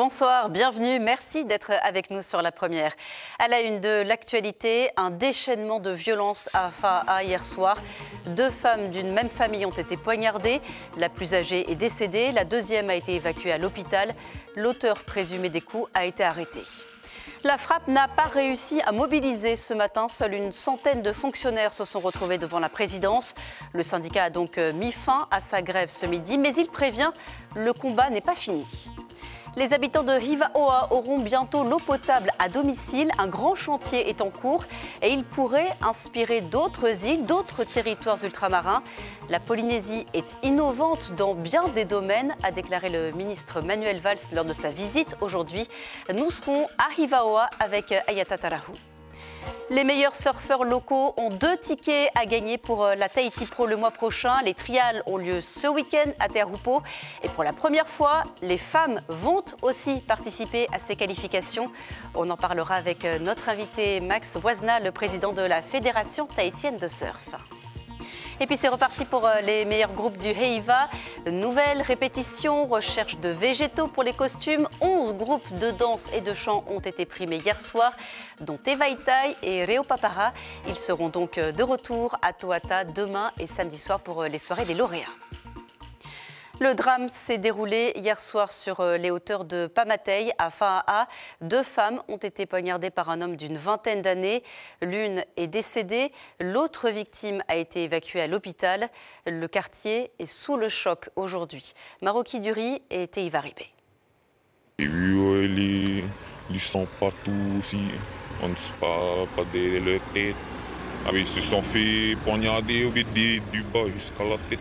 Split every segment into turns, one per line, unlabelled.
Bonsoir, bienvenue, merci d'être avec nous sur La Première. À la une de l'actualité, un déchaînement de violence à Faa hier soir. 2 femmes d'une même famille ont été poignardées. La plus âgée est décédée, la deuxième a été évacuée à l'hôpital. L'auteur présumé des coups a été arrêté. La frappe n'a pas réussi à mobiliser ce matin. Seule une centaine de fonctionnaires se sont retrouvés devant la présidence. Le syndicat a donc mis fin à sa grève ce midi, mais il prévient, le combat n'est pas fini. Les habitants de Hivaoa auront bientôt l'eau potable à domicile. Un grand chantier est en cours et il pourrait inspirer d'autres îles, d'autres territoires ultramarins. La Polynésie est innovante dans bien des domaines, a déclaré le ministre Manuel Valls lors de sa visite aujourd'hui. Nous serons à Hivaoa avec Ayata Tarahu. Les meilleurs surfeurs locaux ont 2 tickets à gagner pour la Tahiti Pro le mois prochain. Les trials ont lieu ce week-end à Te Ahupo. Et pour la première fois, les femmes vont aussi participer à ces qualifications. On en parlera avec notre invité Max Wazna, le président de la Fédération tahitienne de surf. Et puis c'est reparti pour les meilleurs groupes du Heiva. Nouvelles répétitions, recherche de végétaux pour les costumes. 11 groupes de danse et de chant ont été primés hier soir, dont Tevaitai et Reo Papara. Ils seront donc de retour à Toata demain et samedi soir pour les soirées des lauréats. Le drame s'est déroulé hier soir sur les hauteurs de Pamatei, à Faa. 2 femmes ont été poignardées par un homme d'une vingtaine d'années. L'une est décédée, l'autre victime a été évacuée à l'hôpital. Le quartier est sous le choc aujourd'hui. Maroki Duri et Teiva Ribé.
J'ai vu les sang partout aussi, on ne sait pas derrière leur tête. Ils se sont fait poignarder du bas jusqu'à la tête.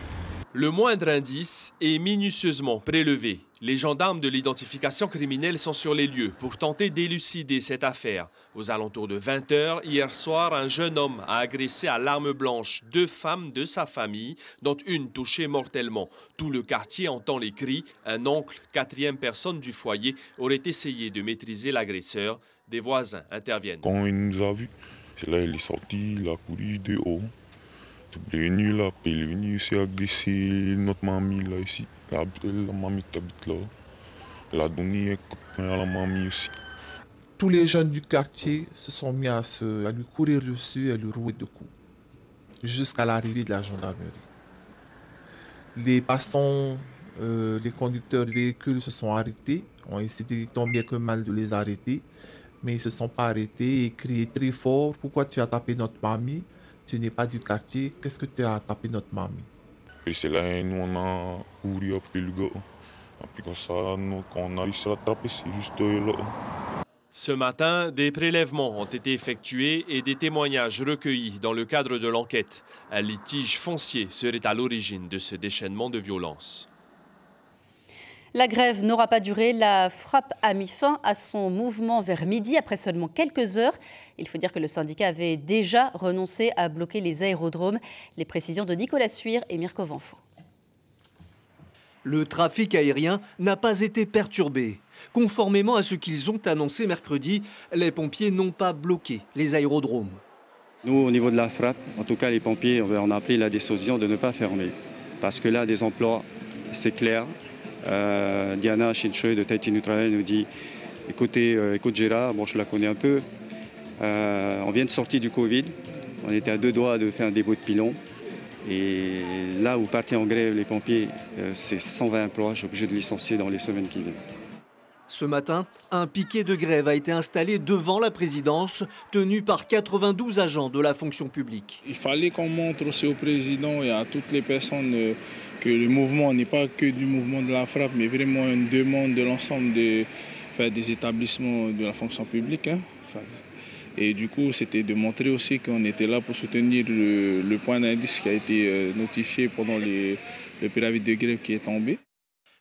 Le moindre indice est minutieusement prélevé. Les gendarmes de l'identification criminelle sont sur les lieux pour tenter d'élucider cette affaire. Aux alentours de 20 h, hier soir, un jeune homme a agressé à l'arme blanche 2 femmes de sa famille, dont une touchée mortellement. Tout le quartier entend les cris. Un oncle, 4e personne du foyer, aurait essayé de maîtriser l'agresseur. Des voisins interviennent.
Quand il nous a vus, c'est là il est sorti, il a couru dehors. Il est venu là, puis il est venu aussi agresser notre mamie là ici. La mamie qui habite là. Elle a donné un coup de poing à la mamie aussi.
Tous les jeunes du quartier se sont mis à lui courir dessus et à lui rouer de coups. Jusqu'à l'arrivée de la gendarmerie. Les passants, les conducteurs de véhicules se sont arrêtés. On a essayé tant bien que mal de les arrêter. Mais ils ne se sont pas arrêtés et criaient très fort. Pourquoi tu as tapé notre mamie? Tu n'es pas du quartier, qu'est-ce que tu as tapé notre mamie?
Et c'est là nous on a couru après le gars. Et puis comme ça, nous, quand on a réussi à l'attraper, c'est juste là.
Ce matin, des prélèvements ont été effectués et des témoignages recueillis dans le cadre de l'enquête. Un litige foncier serait à l'origine de ce déchaînement de violence.
La grève n'aura pas duré. La frappe a mis fin à son mouvement vers midi après seulement quelques heures. Il faut dire que le syndicat avait déjà renoncé à bloquer les aérodromes. Les précisions de Nicolas Suire et Mirko Vanfo.
Le trafic aérien n'a pas été perturbé. Conformément à ce qu'ils ont annoncé mercredi, les pompiers n'ont pas bloqué les aérodromes.
Nous, au niveau de la frappe, en tout cas les pompiers, on a pris la décision de ne pas fermer. Parce que là, des emplois, c'est clair. Diana Chinchoy de Tahiti Neutral nous dit écoute Gérard, bon je la connais un peu, on vient de sortir du Covid, on était à 2 doigts de faire un dépôt de pilon et là où partent en grève les pompiers, c'est 120 emplois, je suis obligé de licencier dans les semaines qui viennent.
Ce matin, un piquet de grève a été installé devant la présidence, tenu par 92 agents de la fonction publique.
Il fallait qu'on montre aussi au président et à toutes les personnes que le mouvement n'est pas que du mouvement de la frappe, mais vraiment une demande de l'ensemble des établissements de la fonction publique. Et du coup, c'était de montrer aussi qu'on était là pour soutenir le point d'indice qui a été notifié pendant le préavis de grève qui est tombé.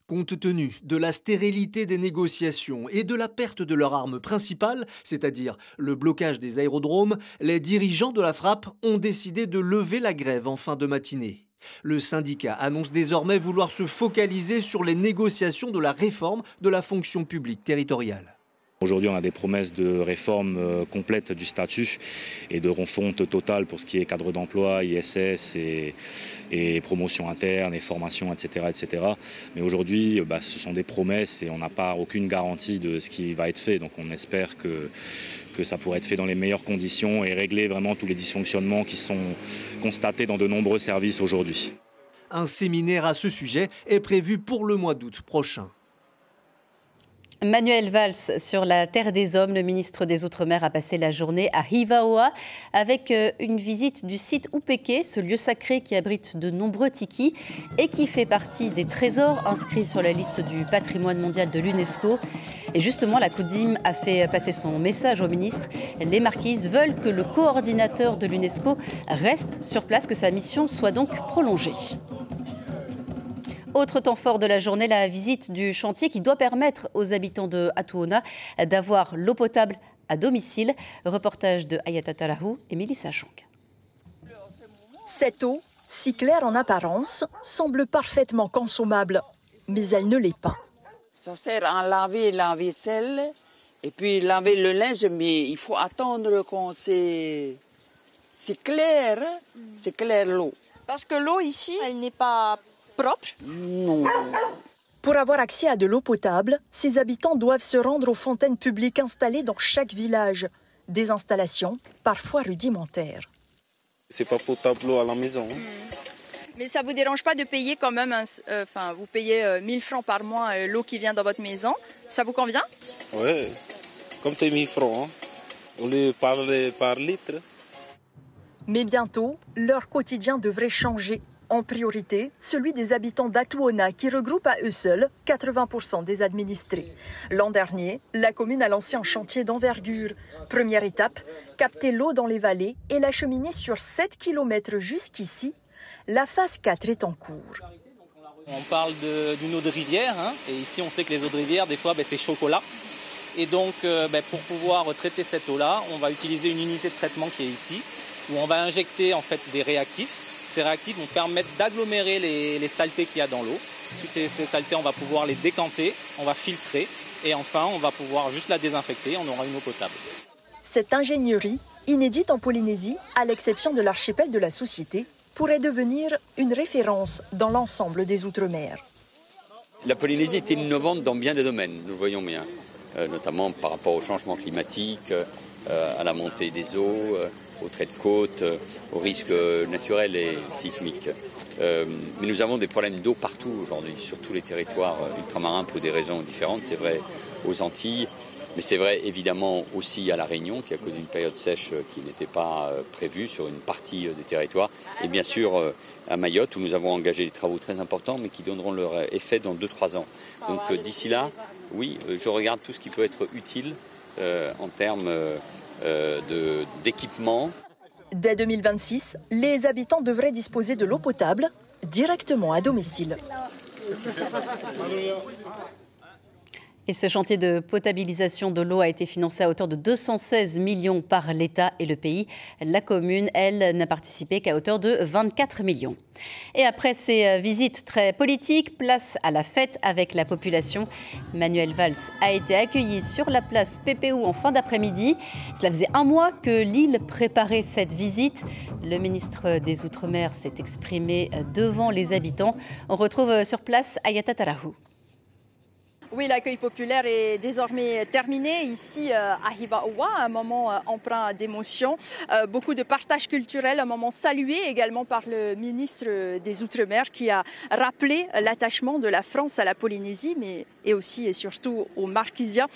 Compte tenu de la stérilité des négociations et de la perte de leur arme principale, c'est-à-dire le blocage des aérodromes, les dirigeants de la frappe ont décidé de lever la grève en fin de matinée. Le syndicat annonce désormais vouloir se focaliser sur les négociations de la réforme de la fonction publique territoriale.
Aujourd'hui, on a des promesses de réforme complète du statut et de refonte totale pour ce qui est cadre d'emploi, ISS et promotion interne et formation, etc. etc. Mais aujourd'hui, ce sont des promesses et on n'a pas aucune garantie de ce qui va être fait. Donc on espère que ça pourrait être fait dans les meilleures conditions et régler vraiment tous les dysfonctionnements qui sont constatés dans de nombreux services aujourd'hui.
Un séminaire à ce sujet est prévu pour le mois d'août prochain.
Manuel Valls sur la Terre des Hommes, le ministre des Outre-mer a passé la journée à Hivaoa avec une visite du site Upeke, ce lieu sacré qui abrite de nombreux tikis et qui fait partie des trésors inscrits sur la liste du patrimoine mondial de l'UNESCO. Et justement, la COUDIM a fait passer son message au ministre. Les Marquises veulent que le coordinateur de l'UNESCO reste sur place, que sa mission soit donc prolongée. Autre temps fort de la journée, la visite du chantier qui doit permettre aux habitants de Atuona d'avoir l'eau potable à domicile. Reportage de Ayata Tarahou et Mélissa Chang.
Cette eau, si claire en apparence, semble parfaitement consommable, mais elle ne l'est pas.
Ça sert à laver la vaisselle et puis laver le linge, mais il faut attendre qu'on c'est clair, c'est clair l'eau.
Parce que l'eau ici, elle n'est pas propre?
Non.
Pour avoir accès à de l'eau potable, ces habitants doivent se rendre aux fontaines publiques installées dans chaque village. Des installations parfois rudimentaires.
C'est pas potable l'eau à la maison.
Mais ça vous dérange pas de payer quand même, vous payez 1000 francs par mois l'eau qui vient dans votre maison. Ça vous convient?
Oui, comme c'est 1000 francs, on les parle par litre.
Mais bientôt, leur quotidien devrait changer. En priorité, celui des habitants d'Atuona qui regroupe à eux seuls 80% des administrés. L'an dernier, la commune a lancé un chantier d'envergure. Première étape, capter l'eau dans les vallées et l'acheminer sur 7 km jusqu'ici. La phase 4 est en cours.
On parle d'une eau de rivière, et ici on sait que les eaux de rivière, des fois, c'est chocolat. Et donc, pour pouvoir traiter cette eau-là, on va utiliser une unité de traitement qui est ici, où on va injecter en fait des réactifs. Ces réactifs vont permettre d'agglomérer les saletés qu'il y a dans l'eau. Toutes ces saletés, on va pouvoir les décanter, on va filtrer et enfin, on va pouvoir juste la désinfecter, on aura une eau potable.
Cette ingénierie, inédite en Polynésie, à l'exception de l'archipel de la Société, pourrait devenir une référence dans l'ensemble des Outre-mer.
La Polynésie est innovante dans bien des domaines, nous le voyons bien, notamment par rapport au changement climatique, à la montée des eaux, aux traits de côte, aux risques naturels et sismiques. Mais nous avons des problèmes d'eau partout aujourd'hui, sur tous les territoires ultramarins pour des raisons différentes. C'est vrai aux Antilles, mais c'est vrai évidemment aussi à La Réunion, qui a connu une période sèche qui n'était pas prévue sur une partie des territoires. Et bien sûr à Mayotte, où nous avons engagé des travaux très importants, mais qui donneront leur effet dans 2-3 ans. Donc d'ici là, oui, je regarde tout ce qui peut être utile en termes d'équipement.
Dès 2026, les habitants devraient disposer de l'eau potable directement à domicile.
Et ce chantier de potabilisation de l'eau a été financé à hauteur de 216 millions par l'État et le pays. La commune, elle, n'a participé qu'à hauteur de 24 millions. Et après ces visites très politiques, place à la fête avec la population. Manuel Valls a été accueilli sur la place Pépéou en fin d'après-midi. Cela faisait un mois que l'île préparait cette visite. Le ministre des Outre-mer s'est exprimé devant les habitants. On retrouve sur place Ayata Tarahou.
Oui, l'accueil populaire est désormais terminé ici à Hivaoa, un moment empreint d'émotion. Beaucoup de partage culturel, un moment salué également par le ministre des Outre-mer qui a rappelé l'attachement de la France à la Polynésie, mais et aussi et surtout aux Marquisiens.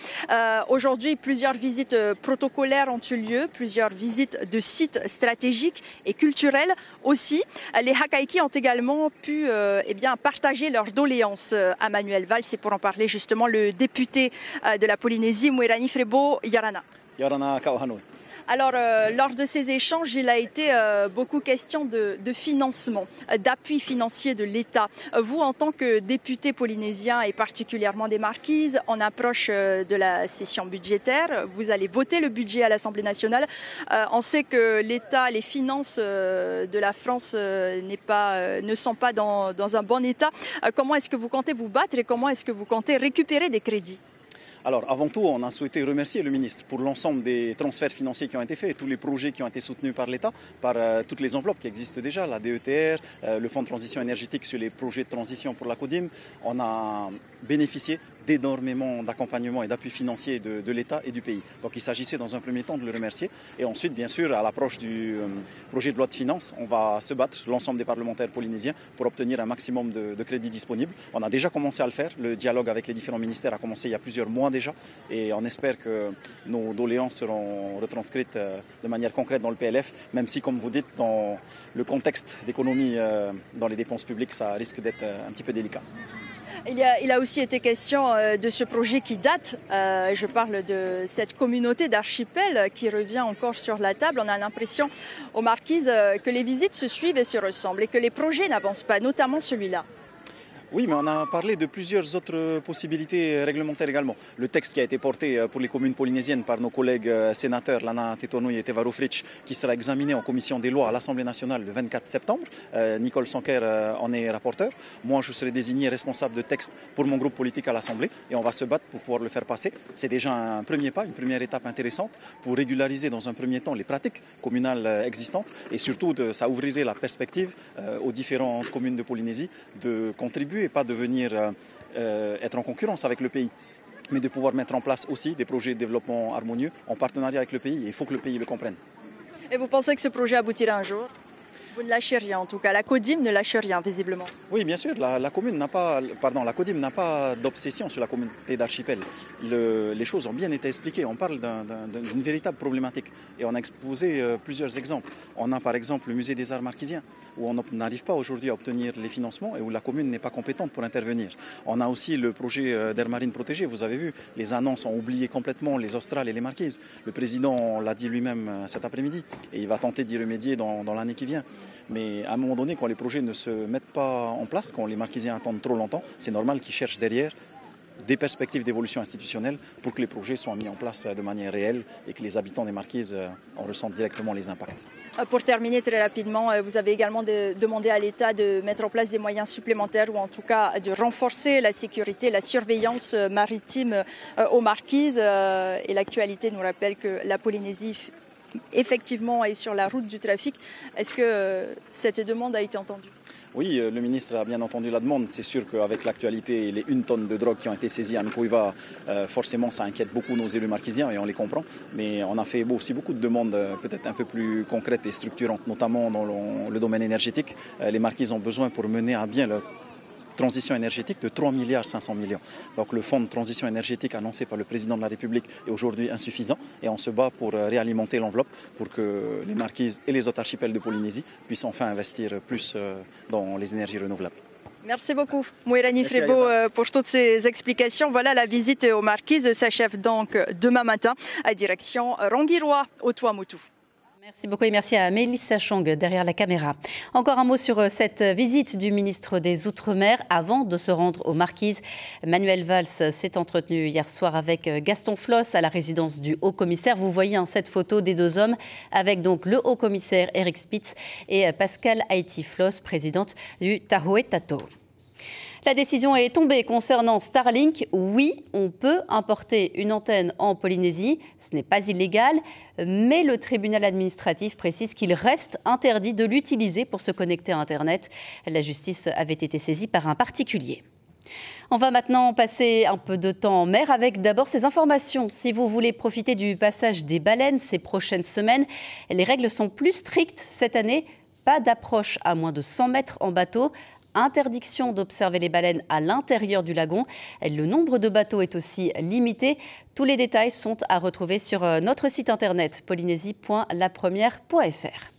Aujourd'hui, plusieurs visites protocolaires ont eu lieu, plusieurs visites de sites stratégiques et culturels aussi. Les Hakaiki ont également pu partager leurs doléances à Manuel Valls. Et pour en parler justement, le député de la Polynésie, Mwerani Frebo Yarana.
Yarana Kauhanui.
Alors, lors de ces échanges, il a été beaucoup question de financement, d'appui financier de l'État. Vous, en tant que député polynésien et particulièrement des Marquises, on approche de la session budgétaire. Vous allez voter le budget à l'Assemblée nationale. On sait que l'État, les finances de la France ne sont pas dans un bon état. Comment est-ce que vous comptez vous battre et comment est-ce que vous comptez récupérer des crédits ?
Alors, avant tout, on a souhaité remercier le ministre pour l'ensemble des transferts financiers qui ont été faits, tous les projets qui ont été soutenus par l'État, par toutes les enveloppes qui existent déjà, la DETR, le Fonds de transition énergétique sur les projets de transition pour la CODIM. On a bénéficié d'énormément d'accompagnement et d'appui financier de l'État et du pays. Donc il s'agissait dans un premier temps de le remercier. Et ensuite, bien sûr, à l'approche du projet de loi de finances, on va se battre, l'ensemble des parlementaires polynésiens, pour obtenir un maximum de crédits disponibles. On a déjà commencé à le faire. Le dialogue avec les différents ministères a commencé il y a plusieurs mois déjà. Et on espère que nos doléances seront retranscrites de manière concrète dans le PLF, même si, comme vous dites, dans le contexte d'économie dans les dépenses publiques, ça risque d'être un petit peu délicat.
Il a aussi été question de ce projet qui date. Je parle de cette communauté d'archipels qui revient encore sur la table. On a l'impression aux Marquises que les visites se suivent et se ressemblent et que les projets n'avancent pas, notamment celui-là.
Oui, mais on a parlé de plusieurs autres possibilités réglementaires également. Le texte qui a été porté pour les communes polynésiennes par nos collègues sénateurs, Lana Tetonui et Teva Roufrich, qui sera examiné en commission des lois à l'Assemblée nationale le 24 septembre. Nicole Sanker en est rapporteur. Moi, je serai désigné responsable de texte pour mon groupe politique à l'Assemblée et on va se battre pour pouvoir le faire passer. C'est déjà un premier pas, une première étape intéressante pour régulariser dans un premier temps les pratiques communales existantes et surtout, ça ouvrirait la perspective aux différentes communes de Polynésie de contribuer et pas de venir être en concurrence avec le pays, mais de pouvoir mettre en place aussi des projets de développement harmonieux en partenariat avec le pays. Et il faut que le pays le comprenne.
Et vous pensez que ce projet aboutira un jour ? Vous ne lâchez rien, en tout cas. La CODIM ne lâche rien, visiblement.
Oui, bien sûr. La CODIM n'a pas d'obsession sur la communauté d'archipel. Les choses ont bien été expliquées. On parle d'une véritable problématique. Et on a exposé plusieurs exemples. On a par exemple le musée des arts marquisiens, où on n'arrive pas aujourd'hui à obtenir les financements et où la commune n'est pas compétente pour intervenir. On a aussi le projet d'aire marine protégée. Vous avez vu, les annonces ont oublié complètement les Australes et les Marquises. Le président l'a dit lui-même cet après-midi. Et il va tenter d'y remédier dans l'année qui vient. Mais à un moment donné, quand les projets ne se mettent pas en place, quand les Marquisiens attendent trop longtemps, c'est normal qu'ils cherchent derrière des perspectives d'évolution institutionnelle pour que les projets soient mis en place de manière réelle et que les habitants des Marquises en ressentent directement les impacts.
Pour terminer très rapidement, vous avez également demandé à l'État de mettre en place des moyens supplémentaires ou en tout cas de renforcer la sécurité, la surveillance maritime aux Marquises. Et l'actualité nous rappelle que la Polynésie effectivement est sur la route du trafic. Est-ce que cette demande a été entendue ?
Oui, le ministre a bien entendu la demande. C'est sûr qu'avec l'actualité et les 1 tonne de drogue qui ont été saisies à Nkoiva, forcément ça inquiète beaucoup nos élus marquisiens et on les comprend. Mais on a fait aussi beaucoup de demandes peut-être un peu plus concrètes et structurantes, notamment dans le domaine énergétique. Les Marquises ont besoin pour mener à bien leur transition énergétique de 3,5 milliards. Donc le fonds de transition énergétique annoncé par le président de la République est aujourd'hui insuffisant et on se bat pour réalimenter l'enveloppe pour que les Marquises et les autres archipels de Polynésie puissent enfin investir plus dans les énergies renouvelables.
Merci beaucoup, Mouirani Frébo, pour toutes ces explications. Voilà, la visite aux Marquises s'achève donc demain matin à direction Rangiroa, au Tuamotu.
Merci beaucoup et merci à Mélissa Chong derrière la caméra. Encore un mot sur cette visite du ministre des Outre-mer avant de se rendre aux Marquises. Manuel Valls s'est entretenu hier soir avec Gaston Floss à la résidence du haut-commissaire. Vous voyez cette photo des deux hommes avec donc le haut-commissaire Eric Spitz et Pascal Haïti Floss, présidente du Tahoe Tato. La décision est tombée concernant Starlink. Oui, on peut importer une antenne en Polynésie. Ce n'est pas illégal, mais le tribunal administratif précise qu'il reste interdit de l'utiliser pour se connecter à Internet. La justice avait été saisie par un particulier. On va maintenant passer un peu de temps en mer avec d'abord ces informations. Si vous voulez profiter du passage des baleines ces prochaines semaines, les règles sont plus strictes cette année. Pas d'approche à moins de 100 mètres en bateau. Interdiction d'observer les baleines à l'intérieur du lagon. Le nombre de bateaux est aussi limité. Tous les détails sont à retrouver sur notre site internet polynésie.lapremière.fr.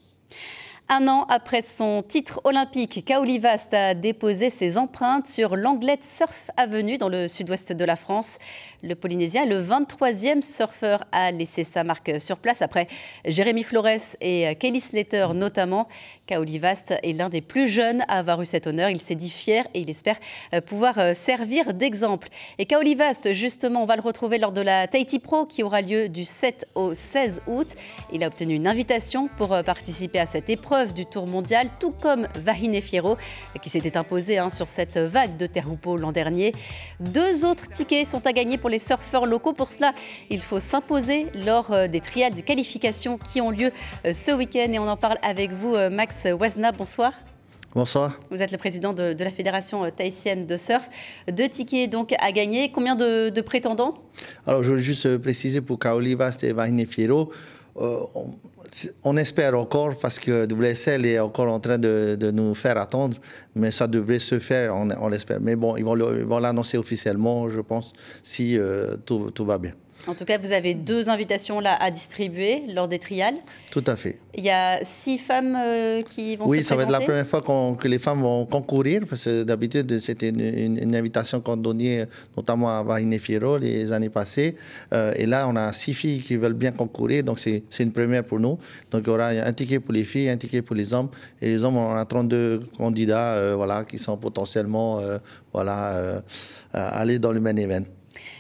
1 an après son titre olympique, Kaoli Vast a déposé ses empreintes sur l'Anglet Surf Avenue dans le sud-ouest de la France. Le Polynésien est le 23e surfeur à laisser sa marque sur place après Jérémy Flores et Kelly Slater notamment. Kaoli Vast est l'un des plus jeunes à avoir eu cet honneur. Il s'est dit fier et il espère pouvoir servir d'exemple. Et Kaoli Vast, justement, on va le retrouver lors de la Tahiti Pro qui aura lieu du 7 au 16 août. Il a obtenu une invitation pour participer à cette épreuve l'épreuve du Tour mondial, tout comme Vahine Fierro, qui s'était imposé sur cette vague de Terupo l'an dernier. 2 autres tickets sont à gagner pour les surfeurs locaux. Pour cela, il faut s'imposer lors des trials, des qualifications qui ont lieu ce week-end. Et on en parle avec vous, Max Wazna. Bonsoir.
Bonsoir.
Vous êtes le président de la Fédération tahitienne de surf. 2 tickets donc à gagner. Combien de prétendants?
Alors, je voulais juste préciser pour Kaoli Vast et Vahine Fierro, on espère encore parce que WSL est encore en train de nous faire attendre, mais ça devrait se faire, on l'espère. Mais bon, ils vont l'annoncer officiellement, je pense, si tout va bien.
En tout cas, vous avez 2 invitations là à distribuer lors des trials.
Tout à fait.
Il y a 6 femmes qui vont se présenter.
Oui, ça va être la première fois que les femmes vont concourir, parce que d'habitude, c'était une invitation qu'on donnait notamment à Vahine Fierro les années passées. Et là, on a 6 filles qui veulent bien concourir, donc c'est une première pour nous. Donc il y aura un ticket pour les filles, un ticket pour les hommes. Et les hommes, on a 32 candidats qui sont potentiellement aller dans le main event.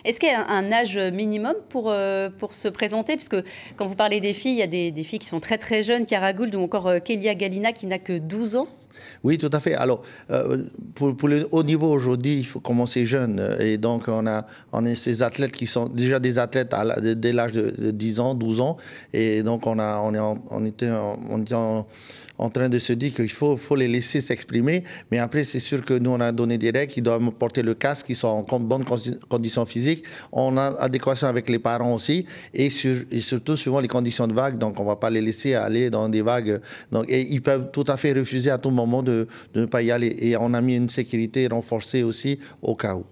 Est-ce qu'il y a un âge minimum pour se présenter? Puisque quand vous parlez des filles, il y a des filles qui sont très très jeunes, Chiara Gould ou encore Kélia Galina qui n'a que 12 ans.
Oui, tout à fait. Alors, pour le haut niveau aujourd'hui, il faut commencer jeune. Et donc, on a ces athlètes qui sont déjà des athlètes dès l'âge de 10 ans, 12 ans. Et donc, on était en train de se dire qu'il faut les laisser s'exprimer. Mais après, c'est sûr que nous, on a donné des règles. Ils doivent porter le casque, ils sont en bonne condition physique. On a adéquation avec les parents aussi. Et surtout, suivant les conditions de vague. Donc, on ne va pas les laisser aller dans des vagues. Donc, et ils peuvent tout à fait refuser à tout moment de ne pas y aller. Et on a mis une sécurité renforcée aussi au cas où.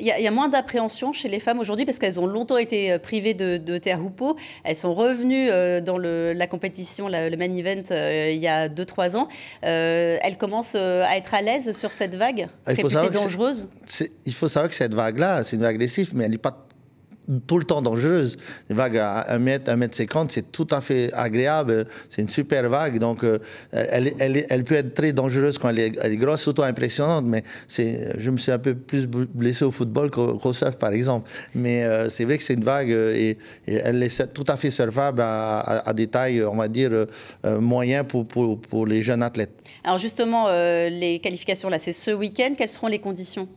Il y a moins d'appréhension chez les femmes aujourd'hui parce qu'elles ont longtemps été privées de Terupo. Elles sont revenues dans la compétition, le main event, il y a 2-3 ans. Elles commencent à être à l'aise sur cette vague, réputée dangereuse.
Il faut savoir que cette vague-là, c'est une vague agressive, mais elle n'est pas tout le temps dangereuse. Une vague à 1 mètre, 1 mètre 50, c'est tout à fait agréable. C'est une super vague. Donc, elle peut être très dangereuse quand elle est grosse, surtout impressionnante. Mais je me suis un peu plus blessé au football qu'au surf, par exemple. Mais c'est vrai que c'est une vague et elle est tout à fait surfable à des tailles, on va dire, moyens pour les jeunes athlètes.
Alors justement, les qualifications, là, c'est ce week-end. Quelles seront les conditions?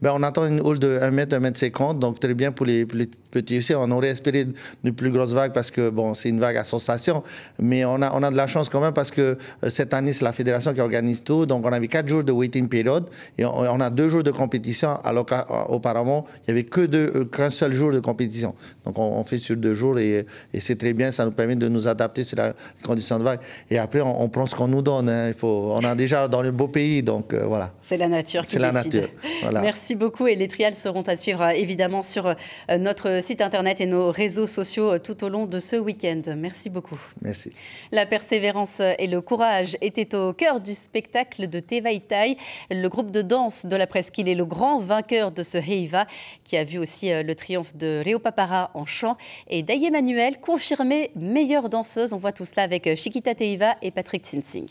On attend une houle de 1 mètre, 1 mètre 50, donc très bien pour les petits aussi. On aurait espéré une plus grosse vague parce que c'est une vague à sensation, mais on a de la chance quand même parce que cette année, c'est la fédération qui organise tout, donc on avait 4 jours de waiting period et on a 2 jours de compétition, alors qu'auparavant, il n'y avait qu'un seul jour de compétition. Donc on fait sur 2 jours et c'est très bien, ça nous permet de nous adapter sur la condition de vague. Et après, on prend ce qu'on nous donne. On a déjà dans le beau pays, donc voilà.
C'est la nature qui décide.
C'est la nature, voilà.
Merci beaucoup et les trials seront à suivre évidemment sur notre site internet et nos réseaux sociaux tout au long de ce week-end. Merci beaucoup.
Merci.
La persévérance et le courage étaient au cœur du spectacle de Tevaitai. Le groupe de danse de la presqu'île est le grand vainqueur de ce Heiva qui a vu aussi le triomphe de Réo Papara en chant et Daye Manuel confirmée meilleure danseuse. On voit tout cela avec Chiquita Teiva et Patrick Tsinsing.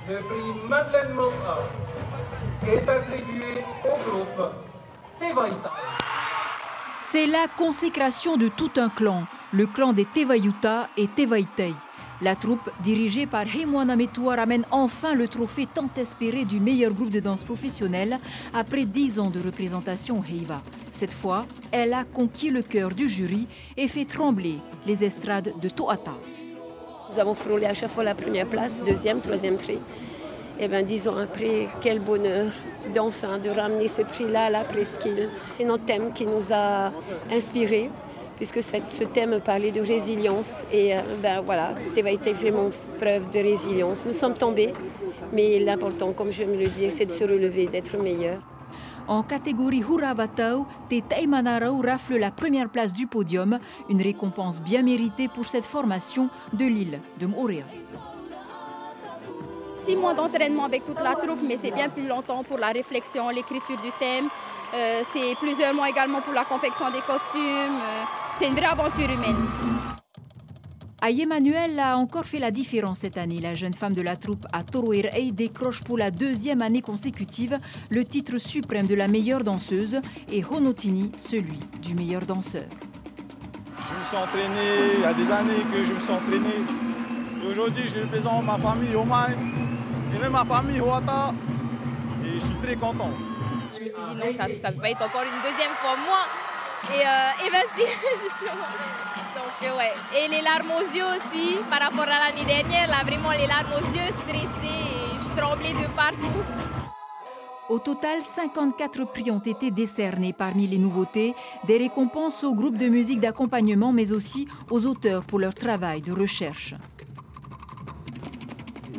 Le prix Madeleine Moa est attribué au groupe Tevaitai.
C'est la consécration de tout un clan, le clan des Tevayuta et Tevaitai. La troupe, dirigée par Heimoana Metua, ramène enfin le trophée tant espéré du meilleur groupe de danse professionnel après 10 ans de représentation au Heiva. Cette fois, elle a conquis le cœur du jury et fait trembler les estrades de Toata.
Nous avons frôlé à chaque fois la première place, 2e, 3e prix. Et 10 ans après, quel bonheur d'enfin de ramener ce prix-là à la presqu'île. C'est notre thème qui nous a inspirés, puisque ce thème parlait de résilience. Et voilà, Tevaitai fait vraiment preuve de résilience. Nous sommes tombés, mais l'important, comme je me le dis, c'est de se relever, d'être meilleur.
En catégorie Huravatau, Teitai Manarau rafle la première place du podium, une récompense bien méritée pour cette formation de l'île de Moorea.
6 mois d'entraînement avec toute la troupe, mais c'est bien plus longtemps pour la réflexion, l'écriture du thème. C'est plusieurs mois également pour la confection des costumes. C'est une vraie aventure humaine.
Daye Manuel a encore fait la différence cette année. La jeune femme de la troupe à Toroerei décroche pour la 2e année consécutive le titre suprême de la meilleure danseuse et Honotini celui du meilleur danseur.
Je me suis entraîné, il y a des années que je me suis entraîné Aujourd'hui, je représente ma famille Omaï et même ma famille Ouata. Et je suis très content.
Je me suis dit non, ça ne peut pas être encore une deuxième fois moi. Et ben si, justement. Donc ouais. Et les larmes aux yeux aussi, par rapport à l'année dernière, là vraiment les larmes aux yeux, stressée, et je tremblais de partout.
Au total, 54 prix ont été décernés. Parmi les nouveautés, des récompenses aux groupes de musique d'accompagnement, mais aussi aux auteurs pour leur travail de recherche.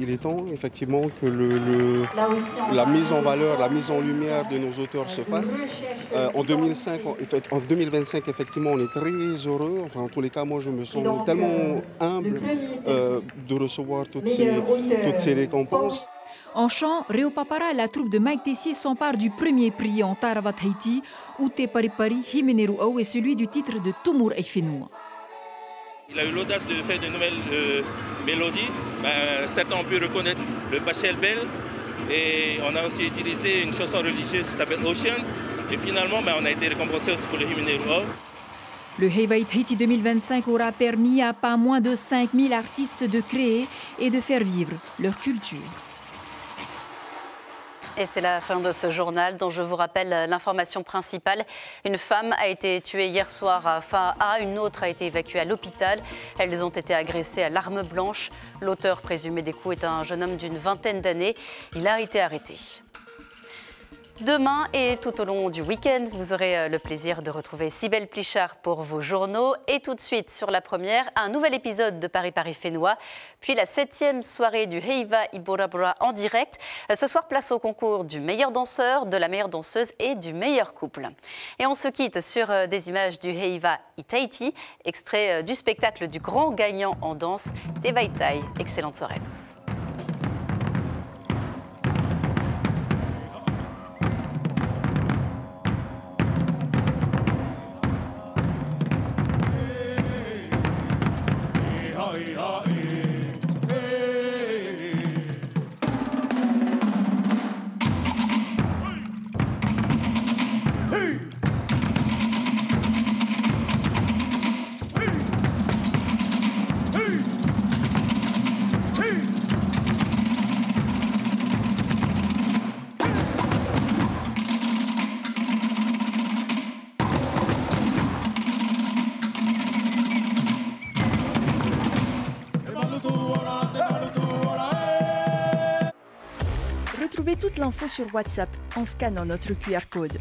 Il est temps effectivement que la mise en valeur, la mise en lumière de nos auteurs se fasse. En 2025, effectivement, on est très heureux. Enfin, en tous les cas, moi, je me sens tellement humble de recevoir toutes ces récompenses.
En chant, Réo Papara et la troupe de Mike Tessier s'emparent du premier prix en Taravat Haiti, où Te Paripari Himeneru Au est celui du titre de Tumur Eifenua.
Il a eu l'audace de faire de nouvelles mélodies. Certains ont pu reconnaître le Bachel Bell. Et on a aussi utilisé une chanson religieuse qui s'appelle Oceans. Et finalement, on a été récompensé aussi pour le Himeneru Au.
Le Heivait Haiti 2025 aura permis à pas moins de 5000 artistes de créer et de faire vivre leur culture.
Et c'est la fin de ce journal dont je vous rappelle l'information principale. Une femme a été tuée hier soir à Fa'a, une autre a été évacuée à l'hôpital. Elles ont été agressées à l'arme blanche. L'auteur présumé des coups est un jeune homme d'une vingtaine d'années. Il a été arrêté. Demain et tout au long du week-end, vous aurez le plaisir de retrouver Cybèle Plichard pour vos journaux. Et tout de suite, sur la première, un nouvel épisode de Paris Fénois, puis la 7e soirée du Heiva Iborabora en direct. Ce soir, place au concours du meilleur danseur, de la meilleure danseuse et du meilleur couple. Et on se quitte sur des images du Heiva Itaiti, extrait du spectacle du grand gagnant en danse, Tevaitai. Excellente soirée à tous.
Retrouvez toute l'info sur WhatsApp en scannant notre QR code.